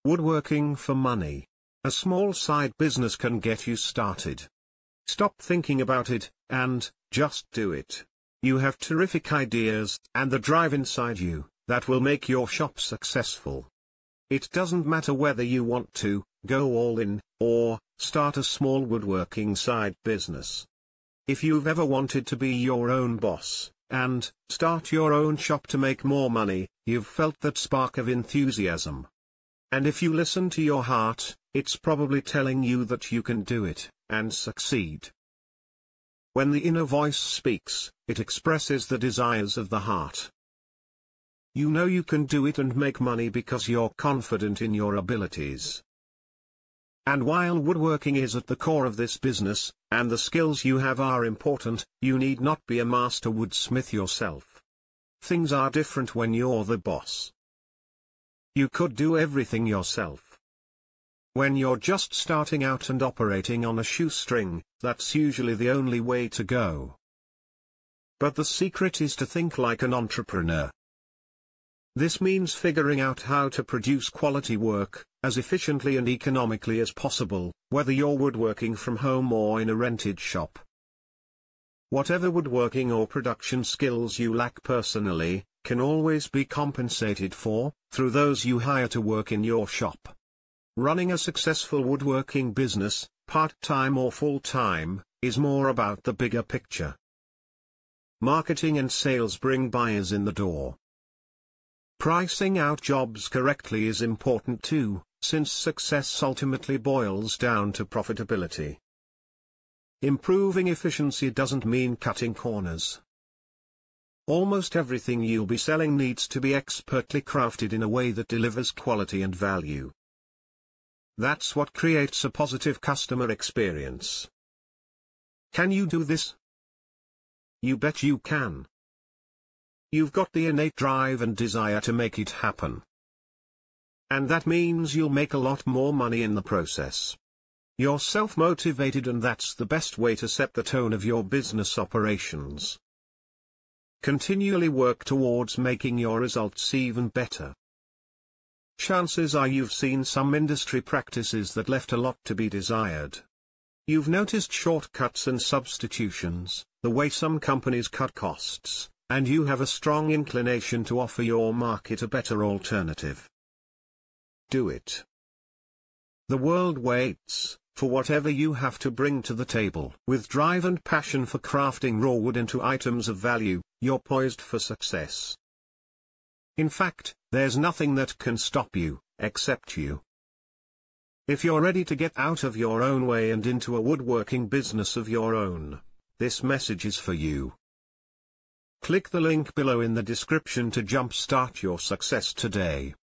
Woodworking for money. A small side business can get you started. Stop thinking about it, and just do it. You have terrific ideas, and the drive inside you, that will make your shop successful. It doesn't matter whether you want to go all in, or start a small woodworking side business. If you've ever wanted to be your own boss, and start your own shop to make more money, you've felt that spark of enthusiasm. And if you listen to your heart, it's probably telling you that you can do it, and succeed. When the inner voice speaks, it expresses the desires of the heart. You know you can do it and make money because you're confident in your abilities. And while woodworking is at the core of this business, and the skills you have are important, you need not be a master woodsmith yourself. Things are different when you're the boss. You could do everything yourself. When you're just starting out and operating on a shoestring, that's usually the only way to go. But the secret is to think like an entrepreneur. This means figuring out how to produce quality work, as efficiently and economically as possible, whether you're woodworking from home or in a rented shop. Whatever woodworking or production skills you lack personally, can always be compensated for, through those you hire to work in your shop. Running a successful woodworking business, part-time or full-time, is more about the bigger picture. Marketing and sales bring buyers in the door. Pricing out jobs correctly is important too, since success ultimately boils down to profitability. Improving efficiency doesn't mean cutting corners. Almost everything you'll be selling needs to be expertly crafted in a way that delivers quality and value. That's what creates a positive customer experience. Can you do this? You bet you can. You've got the innate drive and desire to make it happen. And that means you'll make a lot more money in the process. You're self-motivated, and that's the best way to set the tone of your business operations. Continually work towards making your results even better. Chances are you've seen some industry practices that left a lot to be desired. You've noticed shortcuts and substitutions, the way some companies cut costs, and you have a strong inclination to offer your market a better alternative. Do it. The world waits for whatever you have to bring to the table. With drive and passion for crafting raw wood into items of value, you're poised for success. In fact, there's nothing that can stop you, except you. If you're ready to get out of your own way and into a woodworking business of your own, this message is for you. Click the link below in the description to jumpstart your success today.